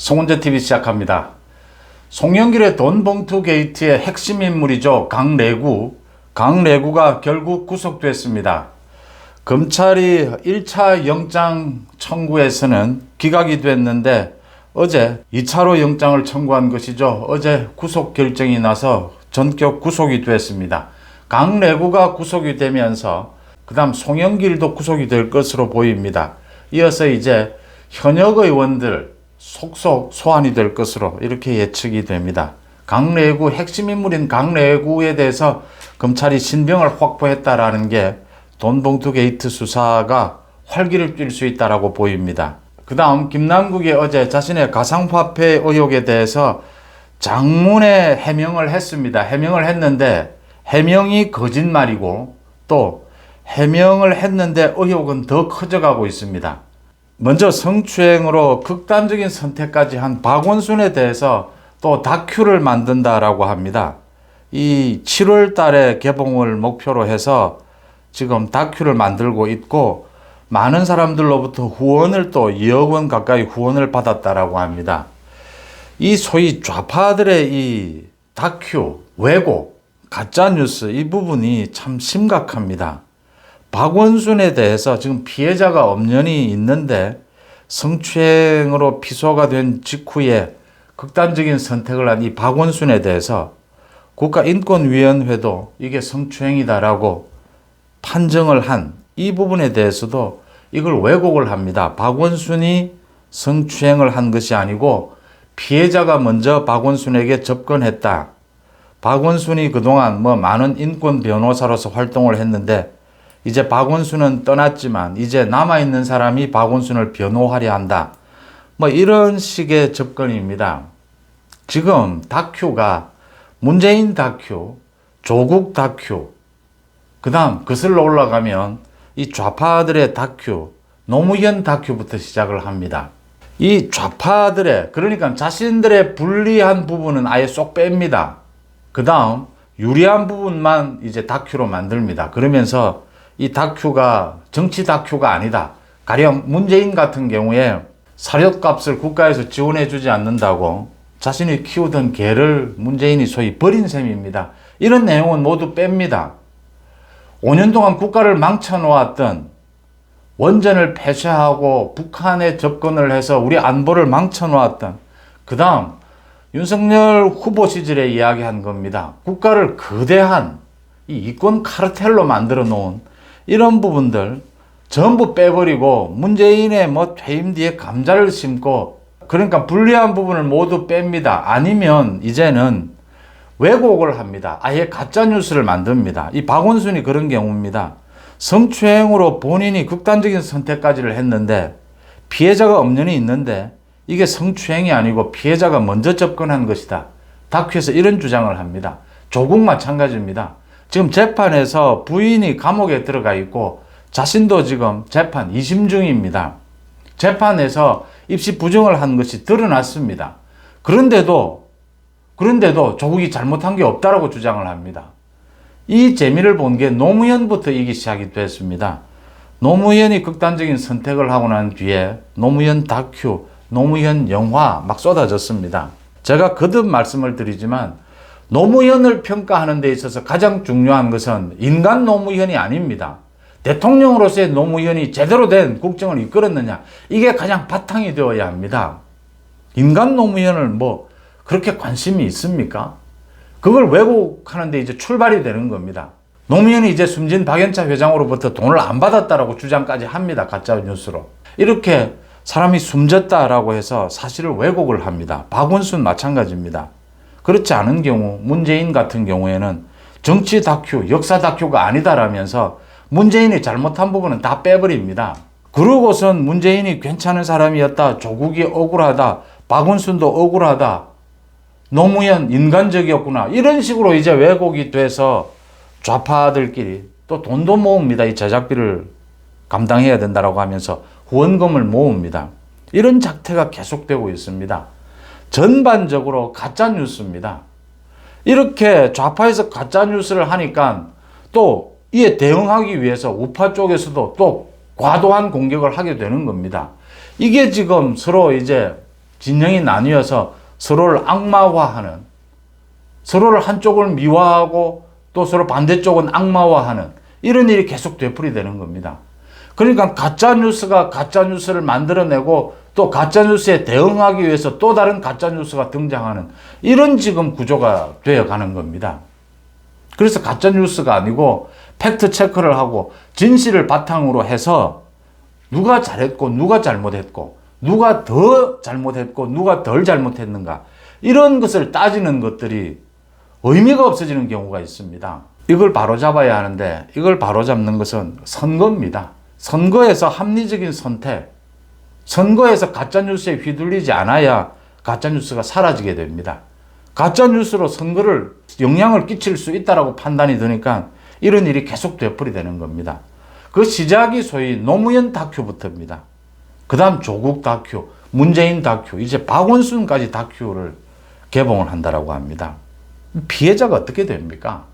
송은재TV 시작합니다. 송영길의 돈봉투 게이트의 핵심 인물이죠. 강래구. 강래구가 결국 구속됐습니다. 검찰이 1차 영장 청구에서는 기각이 됐는데 어제 2차로 영장을 청구한 것이죠. 어제 구속 결정이 나서 전격 구속이 됐습니다. 강래구가 구속이 되면서 그 다음 송영길도 구속이 될 것으로 보입니다. 이어서 이제 현역 의원들 속속 소환이 될 것으로 이렇게 예측이 됩니다. 강래구 핵심 인물인 강래구에 대해서 검찰이 신병을 확보했다라는 게 돈봉투 게이트 수사가 활기를 띨 수 있다라고 보입니다. 그 다음 김남국이 어제 자신의 가상화폐 의혹에 대해서 장문에 해명을 했습니다. 해명을 했는데 해명이 거짓말이고 또 해명을 했는데 의혹은 더 커져가고 있습니다. 먼저 성추행으로 극단적인 선택까지 한 박원순에 대해서 또 다큐를 만든다라고 합니다. 이 7월 달에 개봉을 목표로 해서 지금 다큐를 만들고 있고 많은 사람들로부터 후원을 또 2억 원 가까이 후원을 받았다라고 합니다. 이 소위 좌파들의 이 다큐, 왜곡, 가짜뉴스 이 부분이 참 심각합니다. 박원순에 대해서 지금 피해자가 엄연히 있는데 성추행으로 피소가 된 직후에 극단적인 선택을 한 이 박원순에 대해서 국가인권위원회도 이게 성추행이다라고 판정을 한 이 부분에 대해서도 이걸 왜곡을 합니다. 박원순이 성추행을 한 것이 아니고 피해자가 먼저 박원순에게 접근했다. 박원순이 그동안 많은 인권 변호사로서 활동을 했는데 이제 박원순은 떠났지만 이제 남아있는 사람이 박원순을 변호하려 한다. 이런 식의 접근입니다. 지금 다큐가 문재인 다큐, 조국 다큐, 그 다음 거슬러 올라가면 이 좌파들의 다큐, 노무현 다큐부터 시작을 합니다. 이 좌파들의, 그러니까 자신들의 불리한 부분은 아예 쏙 뺍니다. 그 다음 유리한 부분만 이제 다큐로 만듭니다. 그러면서 이 다큐가 정치 다큐가 아니다. 가령 문재인 같은 경우에 사료값을 국가에서 지원해 주지 않는다고 자신이 키우던 개를 문재인이 소위 버린 셈입니다. 이런 내용은 모두 뺍니다. 5년 동안 국가를 망쳐놓았던 원전을 폐쇄하고 북한에 접근을 해서 우리 안보를 망쳐놓았던 그 다음 윤석열 후보 시절에 이야기한 겁니다. 국가를 거대한 이 이권 카르텔로 만들어 놓은 이런 부분들 전부 빼버리고 문재인의 퇴임 뒤에 감자를 심고 그러니까 불리한 부분을 모두 뺍니다. 아니면 이제는 왜곡을 합니다. 아예 가짜뉴스를 만듭니다. 이 박원순이 그런 경우입니다. 성추행으로 본인이 극단적인 선택까지를 했는데 피해자가 엄연히 있는데 이게 성추행이 아니고 피해자가 먼저 접근한 것이다. 다큐에서 이런 주장을 합니다. 조국 마찬가지입니다. 지금 재판에서 부인이 감옥에 들어가 있고 자신도 지금 재판 2심 중입니다. 재판에서 입시 부정을 한 것이 드러났습니다. 그런데도 조국이 잘못한 게 없다라고 주장을 합니다. 이 재미를 본 게 노무현부터 이기 시작이 됐습니다. 노무현이 극단적인 선택을 하고 난 뒤에 노무현 다큐, 노무현 영화 막 쏟아졌습니다. 제가 거듭 말씀을 드리지만 노무현을 평가하는 데 있어서 가장 중요한 것은 인간 노무현이 아닙니다. 대통령으로서의 노무현이 제대로 된 국정을 이끌었느냐 이게 가장 바탕이 되어야 합니다. 인간 노무현을 그렇게 관심이 있습니까? 그걸 왜곡하는 데 이제 출발이 되는 겁니다. 노무현이 이제 숨진 박연차 회장으로부터 돈을 안 받았다라고 주장까지 합니다. 가짜 뉴스로. 이렇게 사람이 숨졌다라고 해서 사실을 왜곡을 합니다. 박원순 마찬가지입니다. 그렇지 않은 경우 문재인 같은 경우에는 정치 다큐, 역사 다큐가 아니다라면서 문재인이 잘못한 부분은 다 빼버립니다. 그러고선 문재인이 괜찮은 사람이었다. 조국이 억울하다. 박원순도 억울하다. 노무현 인간적이었구나. 이런 식으로 이제 왜곡이 돼서 좌파들끼리 또 돈도 모읍니다. 이 제작비를 감당해야 된다라고 하면서 후원금을 모읍니다. 이런 작태가 계속되고 있습니다. 전반적으로 가짜뉴스입니다. 이렇게 좌파에서 가짜뉴스를 하니까 또 이에 대응하기 위해서 우파 쪽에서도 또 과도한 공격을 하게 되는 겁니다. 이게 지금 서로 이제 진영이 나뉘어서 서로를 악마화하는, 서로를 한쪽을 미화하고 또 서로 반대쪽은 악마화하는 이런 일이 계속 되풀이되는 겁니다. 그러니까 가짜뉴스가 가짜뉴스를 만들어내고 또 가짜뉴스에 대응하기 위해서 또 다른 가짜뉴스가 등장하는 이런 지금 구조가 되어가는 겁니다. 그래서 가짜뉴스가 아니고 팩트체크를 하고 진실을 바탕으로 해서 누가 잘했고 누가 잘못했고 누가 더 잘못했고 누가 덜 잘못했는가 이런 것을 따지는 것들이 의미가 없어지는 경우가 있습니다. 이걸 바로잡아야 하는데 이걸 바로잡는 것은 선거입니다. 선거에서 합리적인 선택, 선거에서 가짜뉴스에 휘둘리지 않아야 가짜뉴스가 사라지게 됩니다. 가짜뉴스로 선거를 영향을 끼칠 수 있다고 판단이 드니까 이런 일이 계속 되풀이되는 겁니다. 그 시작이 소위 노무현 다큐부터입니다. 그 다음 조국 다큐, 문재인 다큐, 이제 박원순까지 다큐를 개봉을 한다고 합니다. 피해자가 어떻게 됩니까?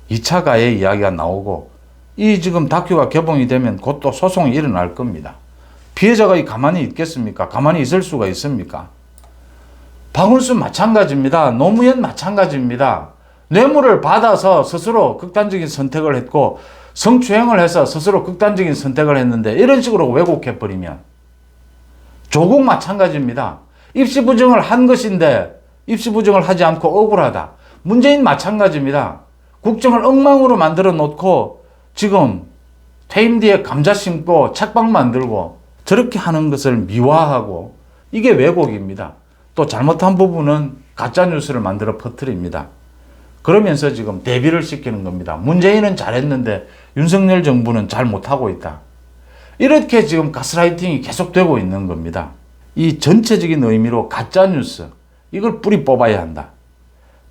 2차 가해 이야기가 나오고 이 지금 다큐가 개봉이 되면 곧 또 소송이 일어날 겁니다. 피해자가 가만히 있겠습니까? 가만히 있을 수가 있습니까? 박원순 마찬가지입니다. 노무현 마찬가지입니다. 뇌물을 받아서 스스로 극단적인 선택을 했고 성추행을 해서 스스로 극단적인 선택을 했는데 이런 식으로 왜곡해버리면 조국 마찬가지입니다. 입시 부정을 한 것인데 입시 부정을 하지 않고 억울하다. 문재인 마찬가지입니다. 국정을 엉망으로 만들어 놓고 지금 퇴임 뒤에 감자 심고 책방 만들고 저렇게 하는 것을 미화하고 이게 왜곡입니다. 또 잘못한 부분은 가짜뉴스를 만들어 퍼뜨립니다. 그러면서 지금 대비를 시키는 겁니다. 문재인은 잘했는데 윤석열 정부는 잘 못하고 있다. 이렇게 지금 가스라이팅이 계속되고 있는 겁니다. 이 전체적인 의미로 가짜뉴스 이걸 뿌리 뽑아야 한다.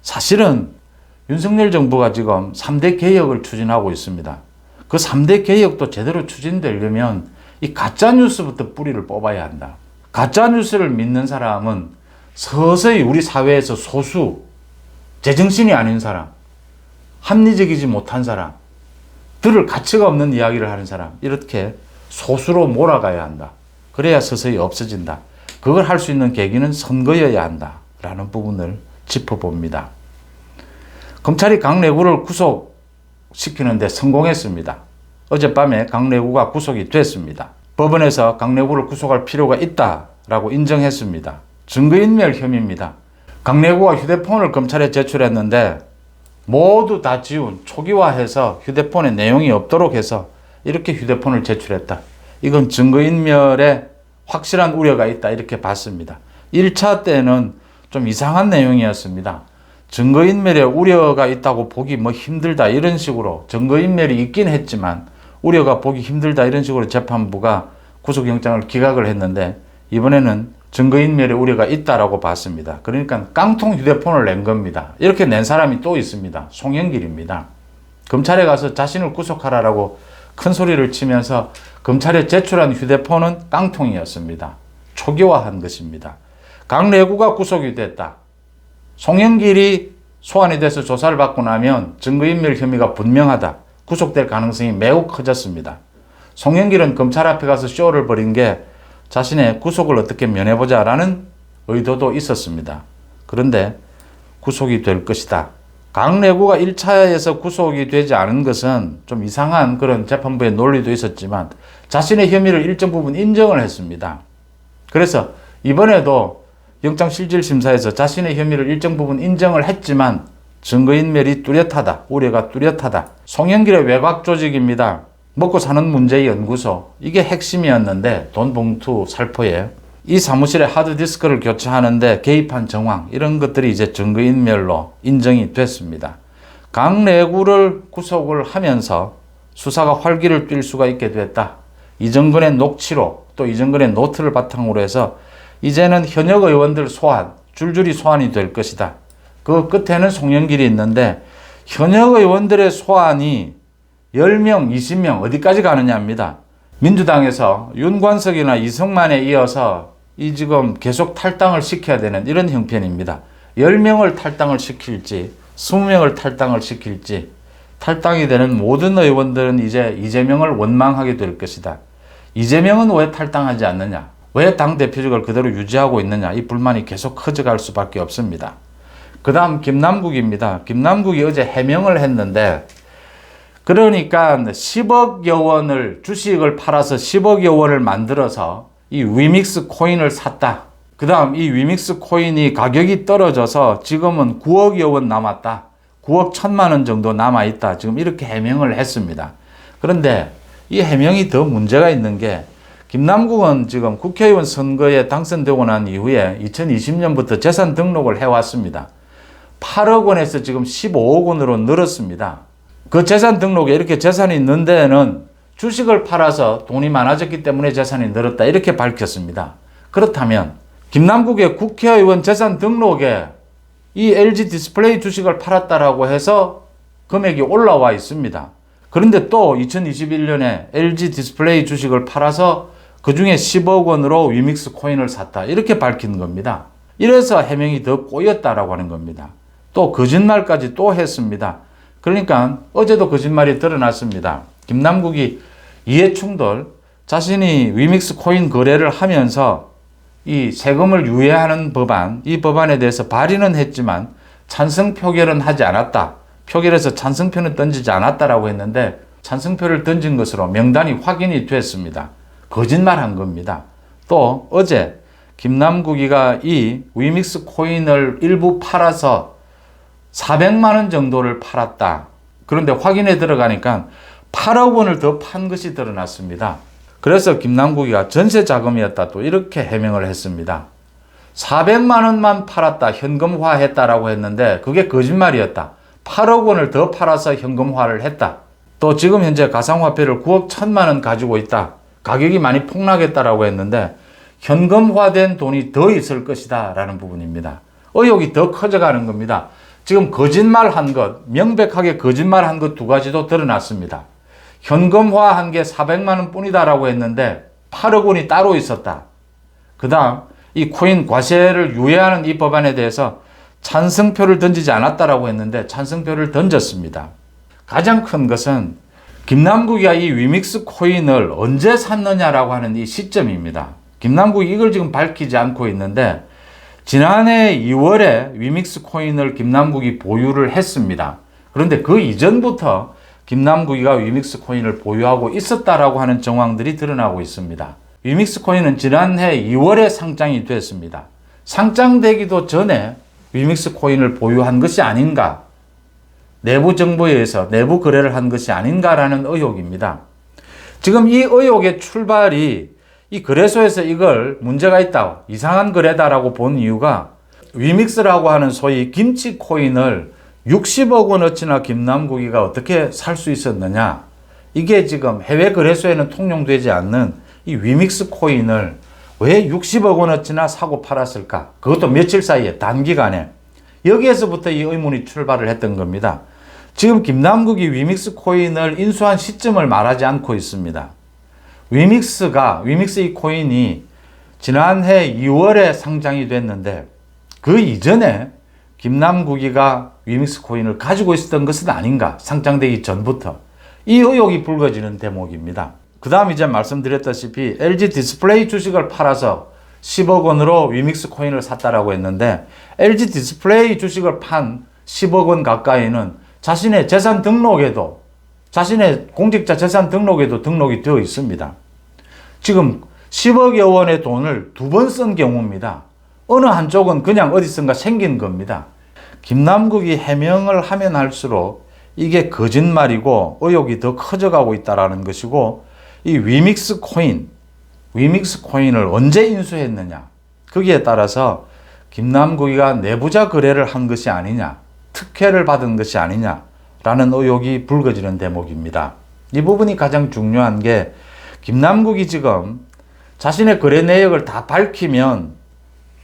사실은 윤석열 정부가 지금 3대 개혁을 추진하고 있습니다. 그 3대 개혁도 제대로 추진되려면 이 가짜뉴스부터 뿌리를 뽑아야 한다. 가짜뉴스를 믿는 사람은 서서히 우리 사회에서 소수, 제정신이 아닌 사람, 합리적이지 못한 사람, 들을 가치가 없는 이야기를 하는 사람 이렇게 소수로 몰아가야 한다. 그래야 서서히 없어진다. 그걸 할 수 있는 계기는 선거여야 한다라는 부분을 짚어봅니다. 검찰이 강내구를 구속시키는데 성공했습니다. 어젯밤에 강내구가 구속이 됐습니다. 법원에서 강내구를 구속할 필요가 있다라고 인정했습니다. 증거인멸 혐의입니다. 강내구가 휴대폰을 검찰에 제출했는데 모두 다 지운, 초기화해서 휴대폰에 내용이 없도록 해서 이렇게 휴대폰을 제출했다. 이건 증거인멸에 확실한 우려가 있다 이렇게 봤습니다. 1차 때는 좀 이상한 내용이었습니다. 증거인멸에 우려가 있다고 보기 힘들다 이런 식으로 증거인멸이 있긴 했지만 우려가 보기 힘들다 이런 식으로 재판부가 구속영장을 기각을 했는데 이번에는 증거인멸의 우려가 있다라고 봤습니다. 그러니까 깡통 휴대폰을 낸 겁니다. 이렇게 낸 사람이 또 있습니다. 송영길입니다. 검찰에 가서 자신을 구속하라라고 큰 소리를 치면서 검찰에 제출한 휴대폰은 깡통이었습니다. 초기화한 것입니다. 강내구가 구속이 됐다. 송영길이 소환이 돼서 조사를 받고 나면 증거인멸 혐의가 분명하다. 구속될 가능성이 매우 커졌습니다. 송영길은 검찰 앞에 가서 쇼를 벌인 게 자신의 구속을 어떻게 면해보자라는 의도도 있었습니다. 그런데 구속이 될 것이다. 강내구가 1차에서 구속이 되지 않은 것은 좀 이상한 그런 재판부의 논리도 있었지만 자신의 혐의를 일정 부분 인정을 했습니다. 그래서 이번에도 영장실질심사에서 자신의 혐의를 일정 부분 인정을 했지만 증거인멸이 뚜렷하다. 우려가 뚜렷하다. 송영길의 외곽 조직입니다. 먹고 사는 문제 연구소. 이게 핵심이었는데 돈 봉투 살포에 이 사무실에 하드디스크를 교체하는데 개입한 정황 이런 것들이 이제 증거인멸로 인정이 됐습니다. 강내구를 구속을 하면서 수사가 활기를 띨 수가 있게 됐다. 이정근의 녹취록 또 이정근의 노트를 바탕으로 해서 이제는 현역 의원들 소환, 줄줄이 소환이 될 것이다. 그 끝에는 송영길이 있는데 현역 의원들의 소환이 10명, 20명 어디까지 가느냐입니다. 민주당에서 윤관석이나 이성만에 이어서 이 지금 계속 탈당을 시켜야 되는 이런 형편입니다. 10명을 탈당을 시킬지 20명을 탈당을 시킬지 탈당이 되는 모든 의원들은 이제 이재명을 원망하게 될 것이다. 이재명은 왜 탈당하지 않느냐? 왜 당대표직을 그대로 유지하고 있느냐, 이 불만이 계속 커져갈 수밖에 없습니다. 그 다음 김남국입니다. 김남국이 어제 해명을 했는데, 그러니까 10억여 원을 주식을 팔아서 10억여 원을 만들어서 이 위믹스 코인을 샀다. 그 다음 이 위믹스 코인이 가격이 떨어져서 지금은 9억여 원 남았다. 9억 1천만 원 정도 남아있다. 지금 이렇게 해명을 했습니다. 그런데 이 해명이 더 문제가 있는 게, 김남국은 지금 국회의원 선거에 당선되고 난 이후에 2020년부터 재산 등록을 해왔습니다. 8억 원에서 지금 15억 원으로 늘었습니다. 그 재산 등록에 이렇게 재산이 있는 데는 주식을 팔아서 돈이 많아졌기 때문에 재산이 늘었다, 이렇게 밝혔습니다. 그렇다면 김남국의 국회의원 재산 등록에 이 LG 디스플레이 주식을 팔았다라고 해서 금액이 올라와 있습니다. 그런데 또 2021년에 LG 디스플레이 주식을 팔아서 그 중에 10억 원으로 위믹스 코인을 샀다, 이렇게 밝힌 겁니다. 이래서 해명이 더 꼬였다라고 하는 겁니다. 또 거짓말까지 또 했습니다. 그러니까 어제도 거짓말이 드러났습니다. 김남국이 이해충돌, 자신이 위믹스 코인 거래를 하면서 이 세금을 유예하는 법안, 이 법안에 대해서 발의는 했지만 찬성 표결은 하지 않았다. 표결에서 찬성표는 던지지 않았다라고 했는데 찬성표를 던진 것으로 명단이 확인이 됐습니다. 거짓말한 겁니다. 또 어제 김남국이가 이 위믹스 코인을 일부 팔아서 400만 원 정도를 팔았다. 그런데 확인에 들어가니까 8억 원을 더 판 것이 드러났습니다. 그래서 김남국이가 전세 자금이었다, 또 이렇게 해명을 했습니다. 400만 원만 팔았다, 현금화했다라고 했는데 그게 거짓말이었다. 8억 원을 더 팔아서 현금화를 했다. 또 지금 현재 가상화폐를 9억 1천만 원 가지고 있다. 가격이 많이 폭락했다라고 했는데 현금화된 돈이 더 있을 것이다 라는 부분입니다. 의혹이 더 커져가는 겁니다. 지금 거짓말한 것, 명백하게 거짓말한 것 두 가지도 드러났습니다. 현금화한 게 400만 원 뿐이다라고 했는데 8억 원이 따로 있었다. 그 다음 이 코인 과세를 유예하는 이 법안에 대해서 찬성표를 던지지 않았다라고 했는데 찬성표를 던졌습니다. 가장 큰 것은 김남국이가 이 위믹스 코인을 언제 샀느냐라고 하는 이 시점입니다. 김남국이 이걸 지금 밝히지 않고 있는데 지난해 2월에 위믹스 코인을 김남국이 보유를 했습니다. 그런데 그 이전부터 김남국이가 위믹스 코인을 보유하고 있었다라고 하는 정황들이 드러나고 있습니다. 위믹스 코인은 지난해 2월에 상장이 됐습니다. 상장되기도 전에 위믹스 코인을 보유한 것이 아닌가, 내부 정보에 의해서 내부 거래를 한 것이 아닌가라는 의혹입니다. 지금 이 의혹의 출발이 이 거래소에서 이걸 문제가 있다, 이상한 거래다라고 본 이유가 위믹스라고 하는 소위 김치 코인을 60억 원어치나 김남국이가 어떻게 살 수 있었느냐, 이게 지금 해외 거래소에는 통용되지 않는 이 위믹스 코인을 왜 60억 원어치나 사고 팔았을까, 그것도 며칠 사이에 단기간에, 여기에서부터 이 의문이 출발을 했던 겁니다. 지금 김남국이 위믹스 코인을 인수한 시점을 말하지 않고 있습니다. 위믹스 이 코인이 지난해 2월에 상장이 됐는데 그 이전에 김남국이가 위믹스 코인을 가지고 있었던 것은 아닌가, 상장되기 전부터. 이 의혹이 불거지는 대목입니다. 그 다음 이제 말씀드렸다시피 LG 디스플레이 주식을 팔아서 10억 원으로 위믹스 코인을 샀다라고 했는데 LG 디스플레이 주식을 판 10억 원 가까이는 자신의 재산 등록에도, 자신의 공직자 재산 등록에도 등록이 되어 있습니다. 지금 10억여 원의 돈을 두 번 쓴 경우입니다. 어느 한쪽은 그냥 어디선가 생긴 겁니다. 김남국이 해명을 하면 할수록 이게 거짓말이고 의혹이 더 커져가고 있다는 것이고, 이 위믹스 코인을 언제 인수했느냐, 거기에 따라서 김남국이가 내부자 거래를 한 것이 아니냐, 특혜를 받은 것이 아니냐라는 의혹이 불거지는 대목입니다. 이 부분이 가장 중요한 게, 김남국이 지금 자신의 거래 내역을 다 밝히면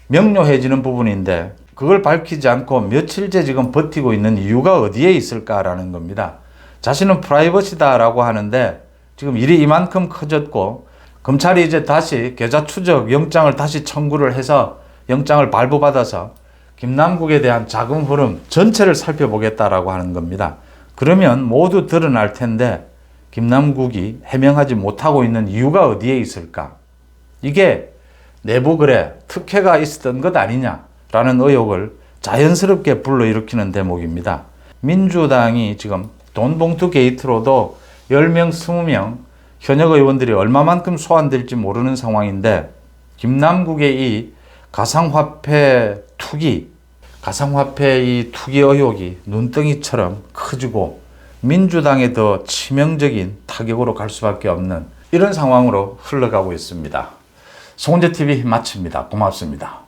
명료해지는 부분인데 그걸 밝히지 않고 며칠째 지금 버티고 있는 이유가 어디에 있을까라는 겁니다. 자신은 프라이버시다라고 하는데 지금 일이 이만큼 커졌고 검찰이 이제 다시 계좌 추적 영장을 다시 청구를 해서 영장을 발부받아서 김남국에 대한 자금 흐름 전체를 살펴보겠다라고 하는 겁니다. 그러면 모두 드러날 텐데 김남국이 해명하지 못하고 있는 이유가 어디에 있을까? 이게 내부 거래 특혜가 있었던 것 아니냐라는 의혹을 자연스럽게 불러일으키는 대목입니다. 민주당이 지금 돈봉투 게이트로도 10명, 20명 현역 의원들이 얼마만큼 소환될지 모르는 상황인데 김남국의 이 가상화폐 투기, 가상화폐 이 투기 의혹이 눈덩이처럼 커지고 민주당에 더 치명적인 타격으로 갈 수밖에 없는 이런 상황으로 흘러가고 있습니다. 송은재TV 마칩니다. 고맙습니다.